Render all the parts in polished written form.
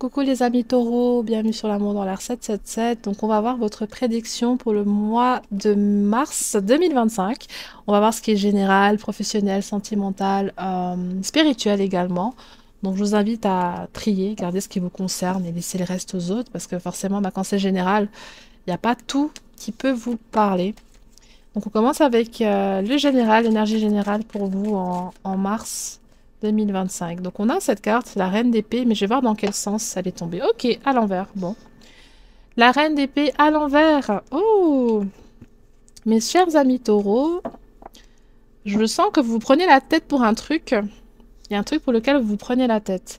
coucou les amis taureaux, bienvenue sur l'amour dans l'air 777. Donc on va voir votre prédiction pour le mois de mars 2025. On va voir ce qui est général, professionnel, sentimental, spirituel également. Donc je vous invite à trier, garder ce qui vous concerne et laisser le reste aux autres parce que forcément quand c'est général, il n'y a pas tout qui peut vous parler. Donc on commence avec le général, l'énergie générale pour vous en mars 2025. Donc on a cette carte, c'est la reine d'épée, mais je vais voir dans quel sens elle est tombée. Ok, à l'envers, bon. La reine d'épée à l'envers. Oh, mes chers amis taureaux, je sens que vous vous prenez la tête pour un truc. Il y a un truc pour lequel vous vous prenez la tête.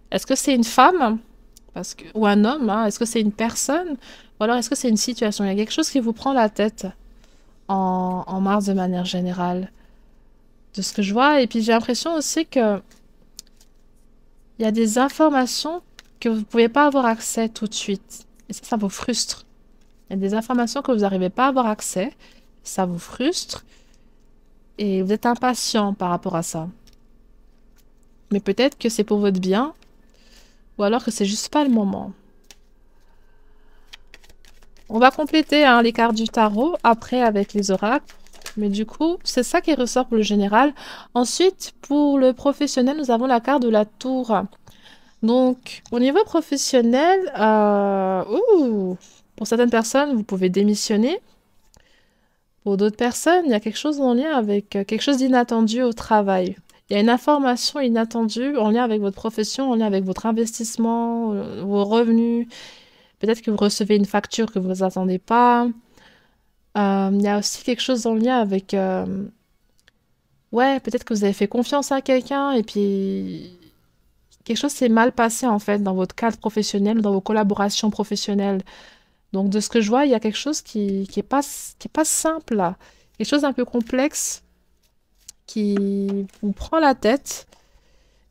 Est-ce que c'est une femme ou un homme, hein? Est-ce que c'est une personne? Ou alors est-ce que c'est une situation? Il y a quelque chose qui vous prend la tête en mars de manière générale, de ce que je vois. Et puis j'ai l'impression aussi que il y a des informations que vous ne pouvez pas avoir accès tout de suite. Et ça vous frustre. Il y a des informations que vous n'arrivez pas à avoir accès. Ça vous frustre. Et vous êtes impatient par rapport à ça. Mais peut-être que c'est pour votre bien. Ou alors que c'est juste pas le moment. On va compléter hein, les cartes du tarot après avec les oracles. Mais du coup, c'est ça qui ressort pour le général. Ensuite, pour le professionnel, nous avons la carte de la tour. Donc, au niveau professionnel, pour certaines personnes, vous pouvez démissionner. Pour d'autres personnes, il y a quelque chose en lien avec quelque chose d'inattendu au travail. Il y a une information inattendue en lien avec votre profession, en lien avec votre investissement, vos revenus. Peut-être que vous recevez une facture que vous ne attendez pas. Il y a aussi quelque chose en lien avec... ouais, peut-être que vous avez fait confiance à quelqu'un et puis quelque chose s'est mal passé en fait dans votre cadre professionnel, dans vos collaborations professionnelles. Donc de ce que je vois, il y a quelque chose qui est pas simple là. Quelque chose d'un peu complexe qui vous prend la tête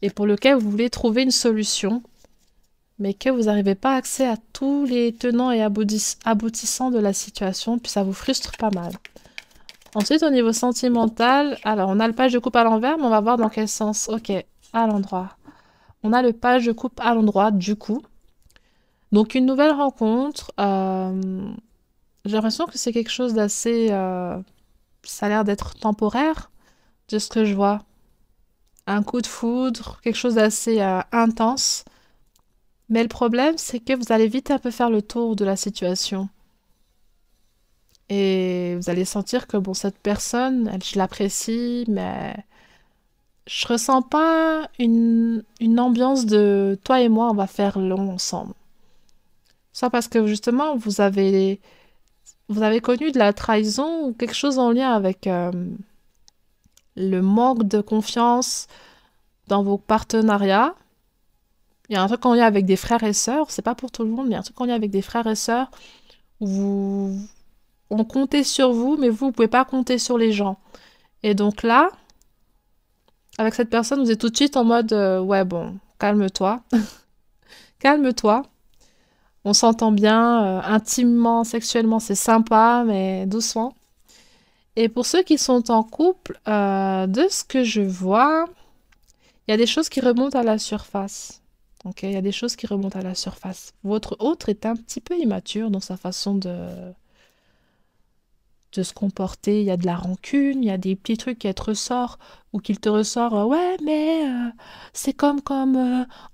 et pour lequel vous voulez trouver une solution, mais que vous n'arrivez pas accès à tous les tenants et aboutissants de la situation, puis ça vous frustre pas mal. Ensuite, au niveau sentimental, alors on a le page de coupe à l'envers, mais on va voir dans quel sens. Ok, à l'endroit. On a le page de coupe à l'endroit, du coup. Donc, une nouvelle rencontre. J'ai l'impression que c'est quelque chose d'assez... ça a l'air d'être temporaire, de ce que je vois. Un coup de foudre, quelque chose d'assez intense. Mais le problème, c'est que vous allez vite un peu faire le tour de la situation. Et vous allez sentir que, bon, cette personne, je l'apprécie, mais je ressens pas une ambiance de toi et moi, on va faire long ensemble. Soit parce que justement, vous avez connu de la trahison ou quelque chose en lien avec le manque de confiance dans vos partenariats. Il y a un truc en lien avec des frères et sœurs, c'est pas pour tout le monde, mais il y a un truc en lien avec des frères et sœurs où on comptait sur vous, mais vous pouvez pas compter sur les gens. Et donc là, avec cette personne, vous êtes tout de suite en mode ouais, bon, calme-toi, calme-toi. On s'entend bien, intimement, sexuellement, c'est sympa, mais doucement. Et pour ceux qui sont en couple, de ce que je vois, il y a des choses qui remontent à la surface. Ok, il y a des choses qui remontent à la surface. Votre autre est un petit peu immature dans sa façon de se comporter. Il y a de la rancune, il y a des petits trucs qui te ressortent ou qu'il te ressort. Ouais, mais c'est comme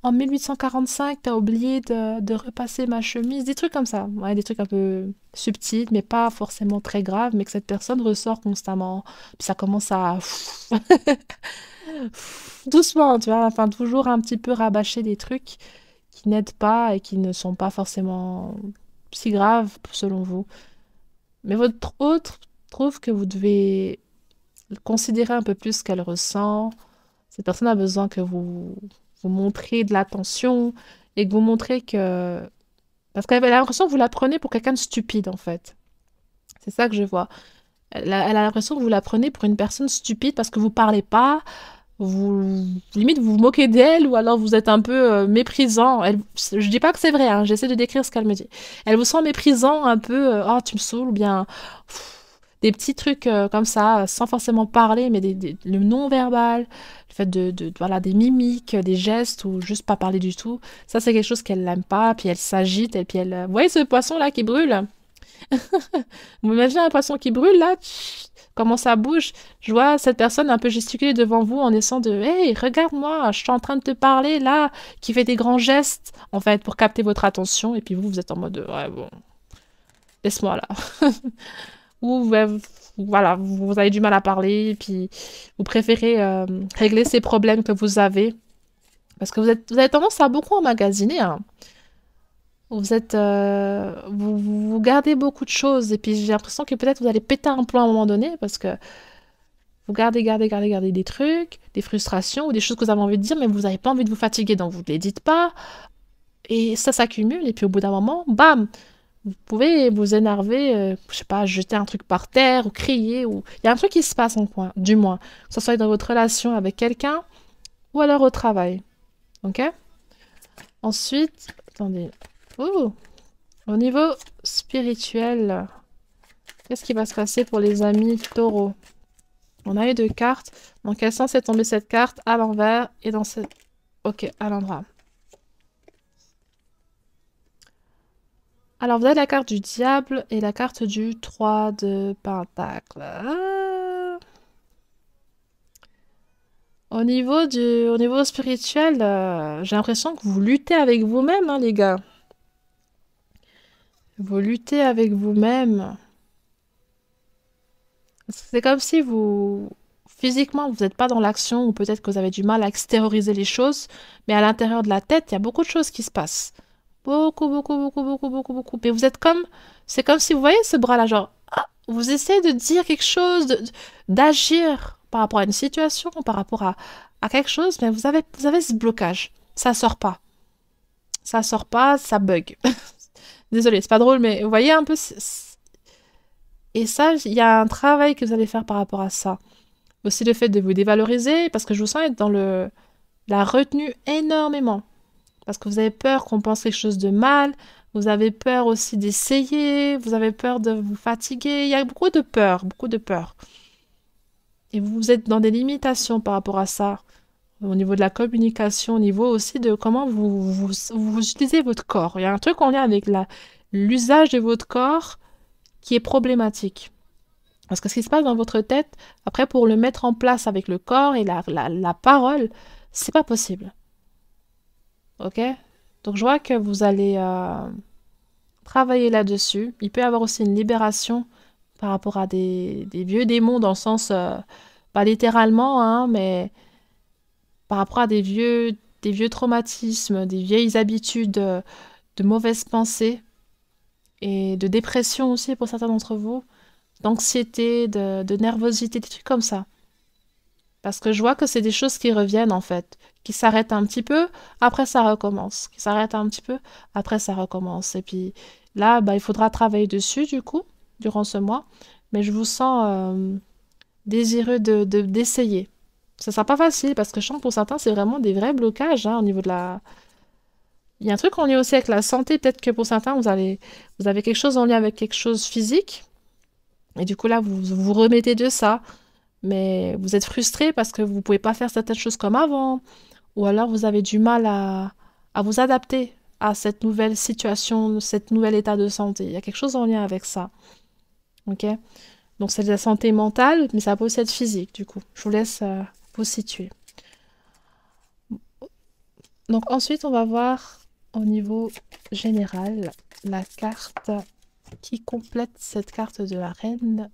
en 1845, t'as oublié de repasser ma chemise. Des trucs comme ça. Ouais, des trucs un peu subtils, mais pas forcément très graves, mais que cette personne ressort constamment. Puis ça commence à... doucement, tu vois. Enfin, toujours un petit peu rabâcher des trucs qui n'aident pas et qui ne sont pas forcément si graves selon vous. Mais votre autre trouve que vous devez considérer un peu plus ce qu'elle ressent. Cette personne a besoin que vous montriez de l'attention et que vous montrez que... Parce qu'elle a l'impression que vous la prenez pour quelqu'un de stupide, en fait. C'est ça que je vois. Elle a l'impression que vous la prenez pour une personne stupide parce que vous parlez pas, limite vous vous moquez d'elle ou alors vous êtes un peu méprisant. Je dis pas que c'est vrai, j'essaie de décrire ce qu'elle me dit. Elle vous sent méprisant un peu, oh tu me saoules ou bien des petits trucs comme ça, sans forcément parler, mais le non-verbal, le fait voilà, des mimiques, des gestes, ou juste pas parler du tout. Ça, c'est quelque chose qu'elle n'aime pas, puis elle s'agite, et puis elle... Vous voyez ce poisson-là qui brûle? Vous imaginez un poisson qui brûle, là? Tch, comment ça bouge? Je vois cette personne un peu gesticuler devant vous en essayant de Hey, regarde-moi, je suis en train de te parler, là, qui fait des grands gestes, en fait, pour capter votre attention, et puis vous êtes en mode Ouais, bon, laisse-moi là. Ou voilà, vous avez du mal à parler, et puis vous préférez régler ces problèmes que vous avez. Parce que vous avez tendance à beaucoup emmagasiner, hein. Vous gardez beaucoup de choses, et puis j'ai l'impression que peut-être vous allez péter un plomb à un moment donné, parce que vous gardez des trucs, des frustrations, ou des choses que vous avez envie de dire, mais vous n'avez pas envie de vous fatiguer, donc vous ne les dites pas, et ça s'accumule, et puis au bout d'un moment, bam, vous pouvez vous énerver, je sais pas, jeter un truc par terre ou crier, ou il y a un truc qui se passe en point, du moins, que ce soit dans votre relation avec quelqu'un ou alors au travail. Ok? Ensuite, attendez. Ouh, au niveau spirituel, qu'est-ce qui va se passer pour les amis taureaux? On a eu deux cartes. Dans quel sens est tombée cette carte? À l'envers et dans cette... Ok, à l'endroit. Alors, vous avez la carte du diable et la carte du 3 de pentacle. Au niveau spirituel, j'ai l'impression que vous luttez avec vous-même, hein, les gars. Vous luttez avec vous-même. C'est comme si physiquement, vous n'êtes pas dans l'action, ou peut-être que vous avez du mal à extérioriser les choses, mais à l'intérieur de la tête, il y a beaucoup de choses qui se passent. Beaucoup, beaucoup, beaucoup, beaucoup, beaucoup, beaucoup. Et c'est comme si vous voyez ce bras-là, genre, vous essayez de dire quelque chose, d'agir par rapport à une situation, par rapport à quelque chose, mais vous avez ce blocage. Ça sort pas. Ça sort pas, ça bug. Désolée, c'est pas drôle, mais vous voyez un peu. Et ça, il y a un travail que vous allez faire par rapport à ça. Aussi le fait de vous dévaloriser, parce que je vous sens être dans la retenue énormément. Parce que vous avez peur qu'on pense quelque chose de mal, vous avez peur aussi d'essayer, vous avez peur de vous fatiguer. Il y a beaucoup de peur, beaucoup de peur. Et vous êtes dans des limitations par rapport à ça, au niveau de la communication, au niveau aussi de comment vous utilisez votre corps. Il y a un truc en lien avec l'usage de votre corps qui est problématique. Parce que ce qui se passe dans votre tête, après, pour le mettre en place avec le corps et la parole, c'est pas possible. Ok? Donc, je vois que vous allez travailler là-dessus. Il peut y avoir aussi une libération par rapport à des vieux démons, dans le sens, pas littéralement, hein, mais par rapport à des vieux traumatismes, des vieilles habitudes, de mauvaises pensées et de dépression aussi pour certains d'entre vous, d'anxiété, de nervosité, des trucs comme ça. Parce que je vois que c'est des choses qui reviennent en fait, qui s'arrêtent un petit peu, après ça recommence, qui s'arrêtent un petit peu, après ça recommence. Et puis là, bah, il faudra travailler dessus du coup, durant ce mois, mais je vous sens désireux d'essayer. Ça sera pas facile parce que je sens que pour certains, c'est vraiment des vrais blocages, hein, au niveau de la... Il y a un truc en lien aussi avec la santé, peut-être que pour certains, vous avez quelque chose en lien avec quelque chose physique, et du coup là, vous vous remettez de ça, mais vous êtes frustré parce que vous pouvez pas faire certaines choses comme avant, ou alors vous avez du mal à vous adapter à cette nouvelle situation, cet nouvel état de santé. Il y a quelque chose en lien avec ça, ok? Donc c'est de la santé mentale, mais ça peut aussi être physique, du coup. Je vous laisse vous situer. Donc ensuite, on va voir au niveau général la carte qui complète cette carte de la reine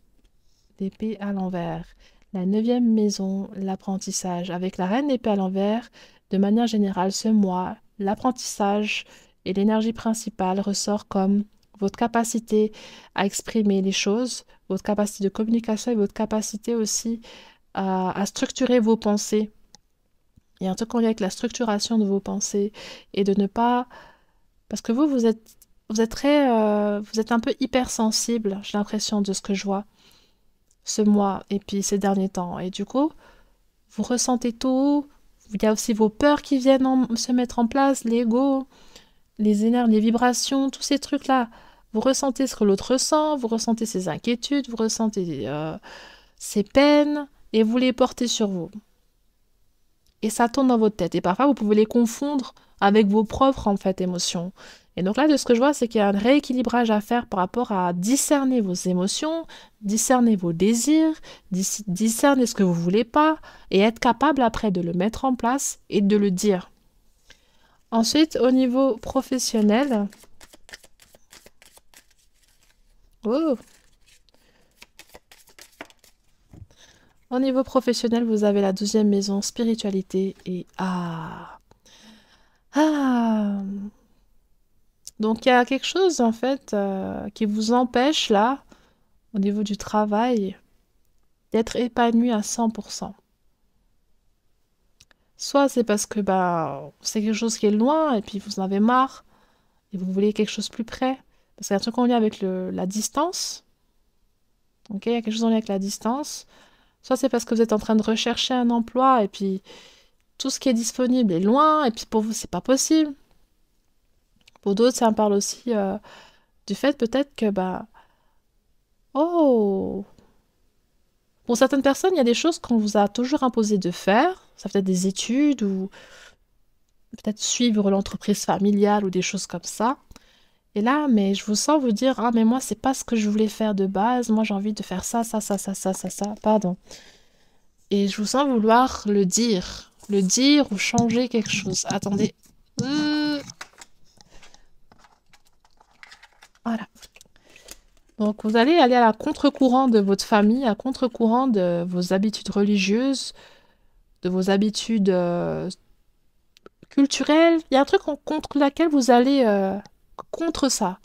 d'épée à l'envers. La neuvième maison, l'apprentissage. Avec la reine d'épée à l'envers, de manière générale, ce mois, l'apprentissage et l'énergie principale ressort comme votre capacité à exprimer les choses, votre capacité de communication et votre capacité aussi à structurer vos pensées. Il y a un truc en lien avec la structuration de vos pensées et de ne pas... Parce que vous êtes très... vous êtes un peu hypersensible, j'ai l'impression de ce que je vois ce mois et puis ces derniers temps. Et du coup, vous ressentez tout. Il y a aussi vos peurs qui viennent se mettre en place, l'ego, les énerves, les vibrations, tous ces trucs-là. Vous ressentez ce que l'autre ressent, vous ressentez ses inquiétudes, vous ressentez ses peines, et vous les portez sur vous. Et ça tourne dans votre tête. Et parfois, vous pouvez les confondre avec vos propres, en fait, émotions. Et donc là, de ce que je vois, c'est qu'il y a un rééquilibrage à faire par rapport à discerner vos émotions, discerner vos désirs, discerner ce que vous voulez pas, et être capable après de le mettre en place et de le dire. Ensuite, au niveau professionnel, oh, au niveau professionnel, vous avez la 12e maison, spiritualité et ah. Donc il y a quelque chose en fait qui vous empêche là, au niveau du travail, d'être épanoui à 100%. Soit c'est parce que bah c'est quelque chose qui est loin et puis vous en avez marre et vous voulez quelque chose plus près. Parce qu'il y a un truc en lien avec la distance. Ok, il y a quelque chose en lien avec la distance. Soit c'est parce que vous êtes en train de rechercher un emploi et puis tout ce qui est disponible est loin et puis pour vous c'est pas possible. Pour d'autres, ça me parle aussi du fait peut-être que bah oh, pour certaines personnes, il y a des choses qu'on vous a toujours imposé de faire. Ça peut être des études ou peut-être suivre l'entreprise familiale ou des choses comme ça. Et là, mais je vous sens vous dire, ah mais moi c'est pas ce que je voulais faire de base. Moi j'ai envie de faire ça, ça, ça, ça, ça, ça, ça. Pardon. Et je vous sens vouloir le dire ou changer quelque chose. Attendez. Voilà. Donc vous allez aller à la contre-courant de votre famille, à contre-courant de vos habitudes religieuses, de vos habitudes culturelles. Il y a un truc contre lequel vous allez contre ça.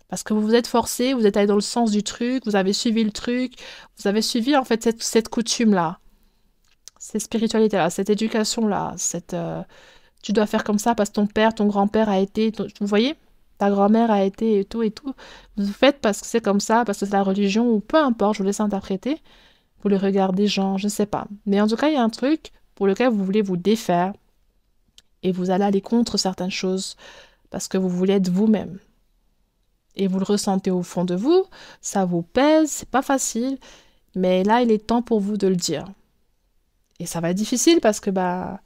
Parce que vous vous êtes forcé, vous êtes allé dans le sens du truc, vous avez suivi le truc, vous avez suivi en fait cette coutume-là, cette spiritualité-là, cette éducation-là, tu dois faire comme ça parce que ton père, ton grand-père a été, vous voyez? Ta grand-mère a été et tout et tout. Vous faites parce que c'est comme ça, parce que c'est la religion, ou peu importe, je vous laisse interpréter. Vous le regardez, gens, je ne sais pas. Mais en tout cas, il y a un truc pour lequel vous voulez vous défaire et vous allez aller contre certaines choses parce que vous voulez être vous-même. Et vous le ressentez au fond de vous, ça vous pèse, c'est pas facile, mais là, il est temps pour vous de le dire. Et ça va être difficile parce que bah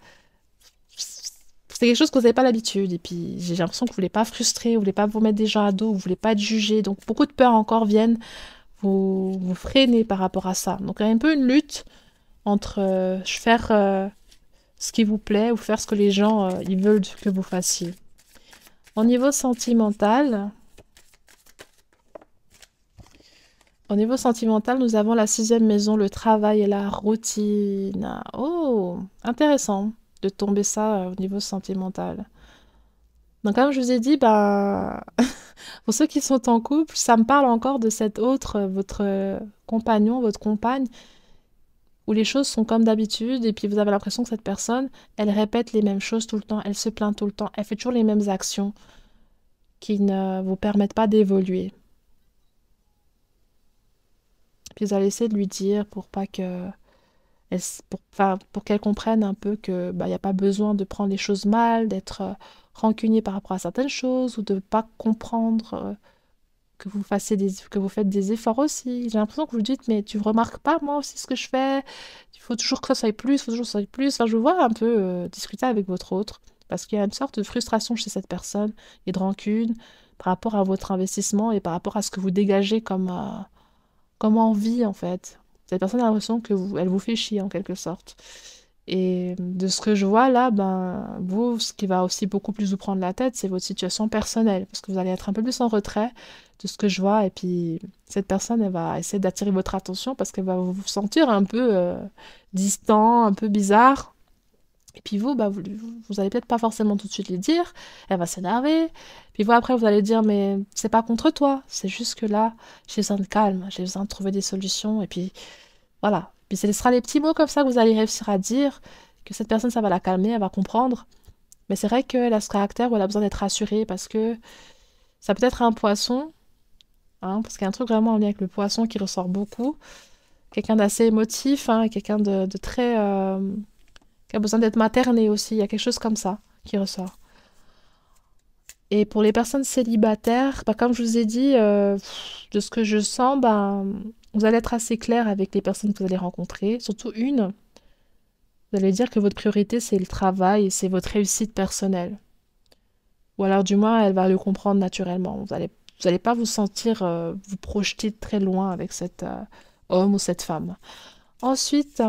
c'est quelque chose que vous n'avez pas l'habitude. Et puis j'ai l'impression que vous ne voulez pas frustrer, vous ne voulez pas vous mettre des gens à dos, vous ne voulez pas être jugé. Donc beaucoup de peurs encore viennent vous freiner par rapport à ça. Donc il y a un peu une lutte entre faire ce qui vous plaît ou faire ce que les gens ils veulent que vous fassiez. Au niveau sentimental, nous avons la 6e maison, le travail et la routine. Oh, intéressant de tomber ça au niveau sentimental. Donc comme je vous ai dit, bah, pour ceux qui sont en couple, ça me parle encore de cet autre, votre compagnon, votre compagne, où les choses sont comme d'habitude, et puis vous avez l'impression que cette personne, elle répète les mêmes choses tout le temps, elle se plaint tout le temps, elle fait toujours les mêmes actions qui ne vous permettent pas d'évoluer. Puis vous allez essayer de lui dire pour pas que pour qu'elle comprenne un peu que bah, y a pas besoin de prendre les choses mal, d'être rancunier par rapport à certaines choses ou de pas comprendre que vous faites des efforts aussi. J'ai l'impression que vous dites mais tu remarques pas moi aussi ce que je fais. Il faut toujours que ça soit plus, il faut toujours que ça soit plus. Enfin, je vous vois un peu discuter avec votre autre parce qu'il y a une sorte de frustration chez cette personne et de rancune par rapport à votre investissement et par rapport à ce que vous dégagez comme envie en fait. Cette personne a l'impression elle vous fait chier en quelque sorte. Et de ce que je vois là, ben vous, ce qui va aussi beaucoup plus vous prendre la tête, c'est votre situation personnelle, parce que vous allez être un peu plus en retrait de ce que je vois, et puis cette personne, elle va essayer d'attirer votre attention parce qu'elle va vous sentir un peu distant, un peu bizarre. Et puis vous, bah, vous allez peut-être pas forcément tout de suite lui dire, elle va s'énerver. Puis vous, après, vous allez dire, mais c'est pas contre toi, c'est juste que là, j'ai besoin de calme, j'ai besoin de trouver des solutions. Et puis voilà. Puis ce sera les petits mots comme ça que vous allez réussir à dire, que cette personne, ça va la calmer, elle va comprendre. Mais c'est vrai qu'elle a ce caractère où elle a besoin d'être rassurée parce que ça peut être un poisson, hein, parce qu'il y a un truc vraiment en lien avec le poisson qui ressort beaucoup. Quelqu'un d'assez émotif, hein, quelqu'un de très qui a besoin d'être materné aussi. Il y a quelque chose comme ça qui ressort. Et pour les personnes célibataires, bah, comme je vous ai dit, de ce que je sens, bah, vous allez être assez clair avec les personnes que vous allez rencontrer, surtout une. Vous allez dire que votre priorité, c'est le travail et c'est votre réussite personnelle. Ou alors, du moins, elle va le comprendre naturellement. Vous allez pas vous sentir vous projeter très loin avec cet homme ou cette femme. Ensuite,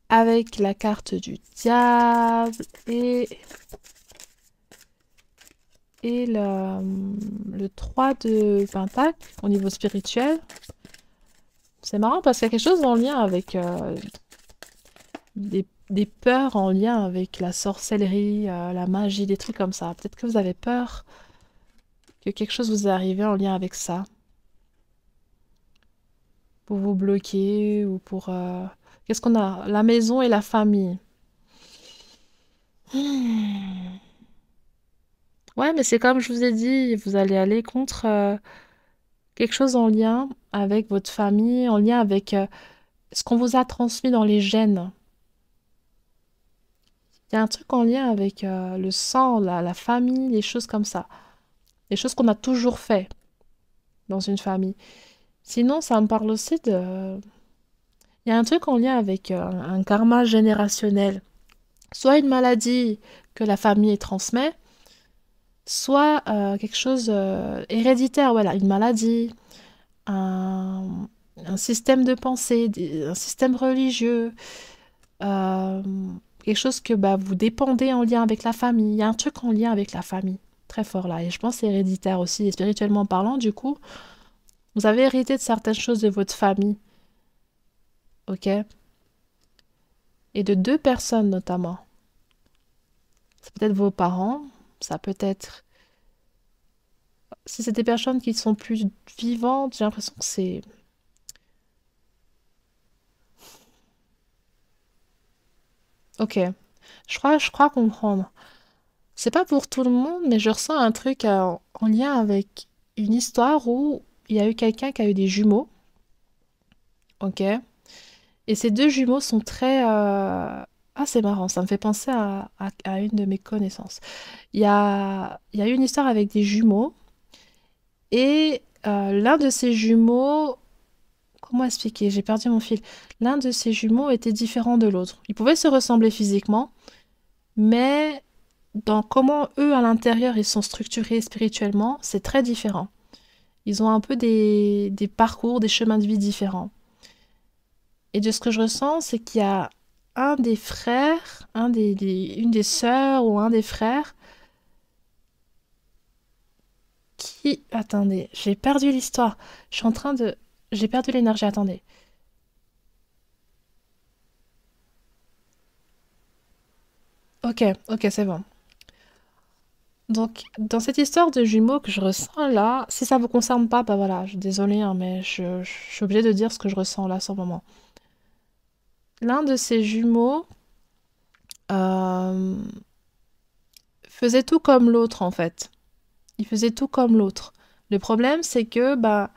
avec la carte du diable et, et le 3 de Pentacle au niveau spirituel. C'est marrant parce qu'il y a quelque chose en lien avec des peurs en lien avec la sorcellerie, la magie, des trucs comme ça. Peut-être que vous avez peur que quelque chose vous est arrivé en lien avec ça, pour vous bloquer ou pour... Qu'est-ce qu'on a? La maison et la famille. Hmm. Ouais, mais c'est comme je vous ai dit, vous allez aller contre quelque chose en lien avec votre famille, en lien avec ce qu'on vous a transmis dans les gènes. Il y a un truc en lien avec le sang, la famille, les choses comme ça. Les choses qu'on a toujours fait dans une famille. Sinon, ça me parle aussi de... Il y a un truc en lien avec un karma générationnel. Soit une maladie que la famille transmet, soit quelque chose héréditaire, voilà, une maladie, un, un système de pensée, un système religieux, euh, quelque chose que bah, vous dépendez en lien avec la famille. Il y a un truc en lien avec la famille, très fort là. Et je pense que c'est héréditaire aussi, et spirituellement parlant, du coup, vous avez hérité de certaines choses de votre famille, ok? Et de deux personnes notamment. C'est peut-être vos parents, ça peut être... Si c'est des personnes qui sont plus vivantes, j'ai l'impression que c'est... Ok, je crois comprendre. C'est pas pour tout le monde, mais je ressens un truc en lien avec une histoire où il y a eu quelqu'un qui a eu des jumeaux, ok? Et ces deux jumeaux sont très... Ah, c'est marrant, ça me fait penser à une de mes connaissances. Il y a eu une histoire avec des jumeaux, et l'un de ces jumeaux... Comment expliquer? J'ai perdu mon fil. L'un de ces jumeaux était différent de l'autre. Ils pouvaient se ressembler physiquement, mais dans comment eux, à l'intérieur, ils sont structurés spirituellement, c'est très différent. Ils ont un peu des parcours, des chemins de vie différents. Et de ce que je ressens, c'est qu'il y a un des frères, une des sœurs ou un des frères qui... Attendez, j'ai perdu l'histoire. Je suis en train de... J'ai perdu l'énergie, attendez. Ok, ok, c'est bon. Donc, dans cette histoire de jumeaux que je ressens là, si ça vous concerne pas, bah voilà, je suis désolée, hein, mais je suis obligée de dire ce que je ressens là, sur le moment. L'un de ces jumeaux euh, faisait tout comme l'autre, en fait. Il faisait tout comme l'autre. Le problème, c'est que bah,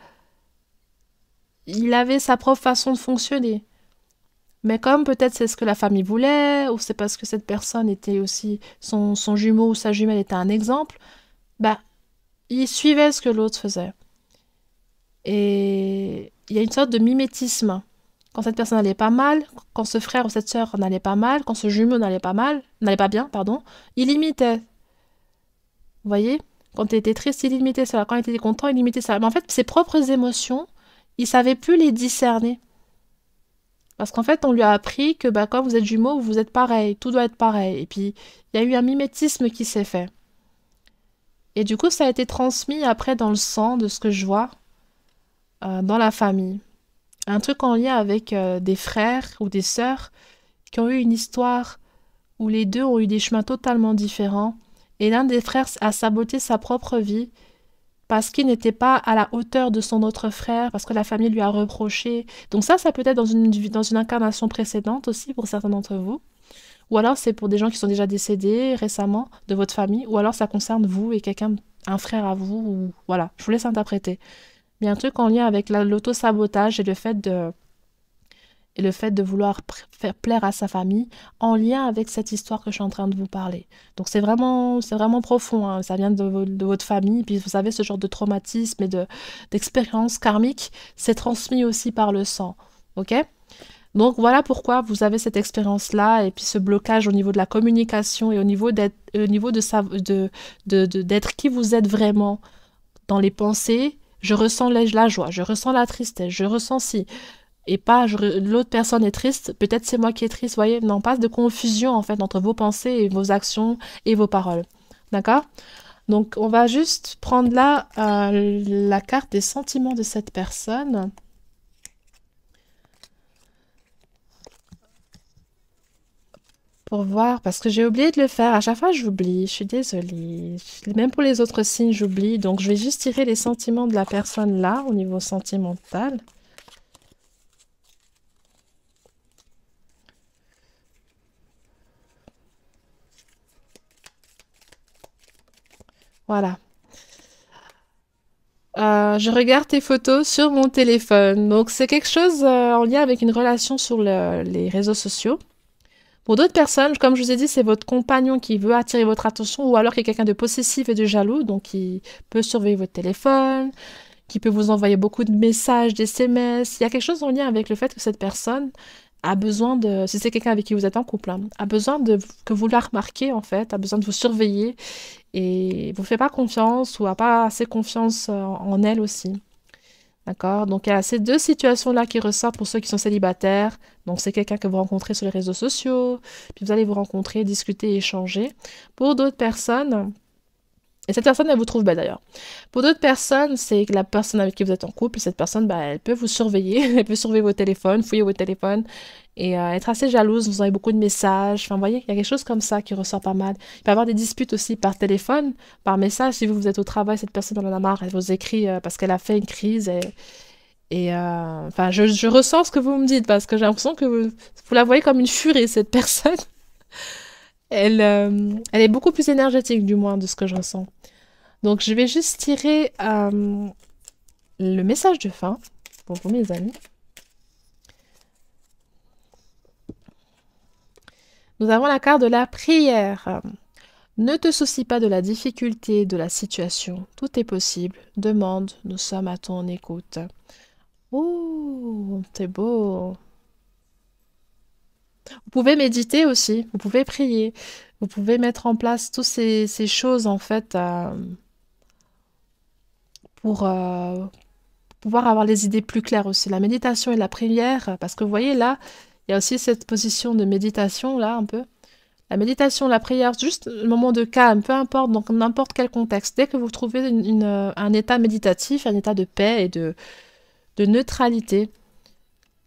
il avait sa propre façon de fonctionner. Mais comme peut-être c'est ce que la famille voulait, ou c'est parce que cette personne était aussi, son jumeau ou sa jumelle était un exemple, bah, il suivait ce que l'autre faisait. Et il y a une sorte de mimétisme. Quand cette personne n'allait pas mal, quand ce frère ou cette sœur n'allait pas mal, quand ce jumeau n'allait pas mal, n'allait pas bien, pardon, il imitait. Vous voyez? Quand il était triste, il imitait ça. Quand il était content, il imitait ça. Mais en fait, ses propres émotions, il savait plus les discerner. Parce qu'en fait, on lui a appris que bah, quand vous êtes jumeaux, vous êtes pareil, tout doit être pareil. Et puis, il y a eu un mimétisme qui s'est fait. Et du coup, ça a été transmis après dans le sang, de ce que je vois, dans la famille. Un truc en lien avec des frères ou des sœurs qui ont eu une histoire où les deux ont eu des chemins totalement différents. Et l'un des frères a saboté sa propre vie parce qu'il n'était pas à la hauteur de son autre frère, parce que la famille lui a reproché. Donc ça peut être dans une incarnation précédente aussi pour certains d'entre vous. Ou alors c'est pour des gens qui sont déjà décédés récemment de votre famille, ou alors ça concerne vous et quelqu'un, un frère à vous, ou voilà, je vous laisse interpréter. Mais un truc en lien avec l'auto-sabotage et le fait de... et le fait de vouloir faire plaire à sa famille en lien avec cette histoire que je suis en train de vous parler. Donc c'est vraiment profond, hein. Ça vient de votre famille. Puis vous savez, ce genre de traumatisme et d'expérience karmique, c'est transmis aussi par le sang. Ok? Donc voilà pourquoi vous avez cette expérience-là et puis ce blocage au niveau de la communication et au niveau d'être qui vous êtes vraiment dans les pensées. Je ressens la joie, je ressens la tristesse, je ressens ci. Et pas l'autre personne est triste, peut-être c'est moi qui est triste, voyez. Non, pas de confusion en fait entre vos pensées et vos actions et vos paroles. D'accord? Donc on va juste prendre là la carte des sentiments de cette personne. Pour voir, parce que j'ai oublié de le faire. À chaque fois, j'oublie. Je suis désolée. Même pour les autres signes, j'oublie. Donc, je vais juste tirer les sentiments de la personne là, au niveau sentimental. Voilà. Je regarde tes photos sur mon téléphone. Donc, c'est quelque chose en lien avec une relation sur les réseaux sociaux. Pour d'autres personnes, comme je vous ai dit, c'est votre compagnon qui veut attirer votre attention ou alors qu'il y a quelqu'un de possessif et de jaloux, donc qui peut surveiller votre téléphone, qui peut vous envoyer beaucoup de messages, des SMS. Il y a quelque chose en lien avec le fait que cette personne a besoin de, si c'est quelqu'un avec qui vous êtes en couple, hein, a besoin de que vous la remarquiez en fait, a besoin de vous surveiller et vous fait pas confiance ou a pas assez confiance en elle aussi. D'accord? Donc, il y a ces deux situations-là qui ressortent pour ceux qui sont célibataires. Donc, c'est quelqu'un que vous rencontrez sur les réseaux sociaux, puis vous allez vous rencontrer, discuter, échanger. Pour d'autres personnes, et cette personne, elle vous trouve belle d'ailleurs. Pour d'autres personnes, c'est la personne avec qui vous êtes en couple. Cette personne, bah, elle peut vous surveiller. Elle peut surveiller vos téléphones, fouiller vos téléphones et être assez jalouse. Vous avez beaucoup de messages. Enfin, vous voyez, il y a quelque chose comme ça qui ressort pas mal. Il peut y avoir des disputes aussi par téléphone, par message. Si vous êtes au travail, cette personne en a marre. Elle vous écrit parce qu'elle a fait une crise. Enfin, je ressens ce que vous me dites parce que j'ai l'impression que vous la voyez comme une furie, cette personne. Elle est beaucoup plus énergétique, du moins, de ce que je ressens. Donc, je vais juste tirer le message de fin pour vous, mes amis. Nous avons la carte de la prière. Ne te soucie pas de la difficulté de la situation. Tout est possible. Demande, nous sommes à ton écoute. Oh, c'est beau. Vous pouvez méditer aussi, vous pouvez prier, vous pouvez mettre en place toutes ces choses en fait pour pouvoir avoir les idées plus claires aussi. La méditation et la prière, parce que vous voyez là, il y a aussi cette position de méditation là un peu. La méditation, la prière, juste le moment de calme, peu importe, donc n'importe quel contexte. Dès que vous trouvez un état méditatif, un état de paix et de neutralité,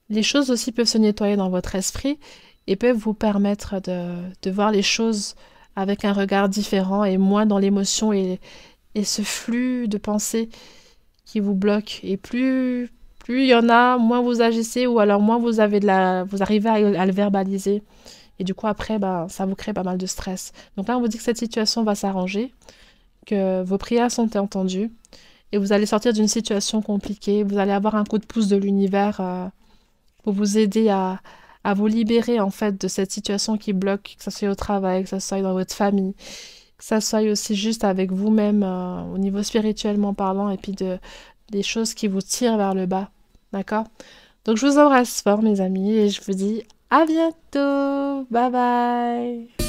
les choses aussi peuvent se nettoyer dans votre esprit et peuvent vous permettre de voir les choses avec un regard différent et moins dans l'émotion et ce flux de pensée qui vous bloque. Et plus il y en a, moins vous agissez ou alors moins vous avez vous arrivez à le verbaliser. Et du coup, après, bah, ça vous crée pas mal de stress. Donc là, on vous dit que cette situation va s'arranger, que vos prières sont entendues et vous allez sortir d'une situation compliquée. Vous allez avoir un coup de pouce de l'univers pour vous aider à vous libérer en fait de cette situation qui bloque, que ce soit au travail, que ce soit dans votre famille, que ça soit aussi juste avec vous-même au niveau spirituellement parlant et puis des choses qui vous tirent vers le bas. D'accord? Donc je vous embrasse fort mes amis et je vous dis à bientôt. Bye bye.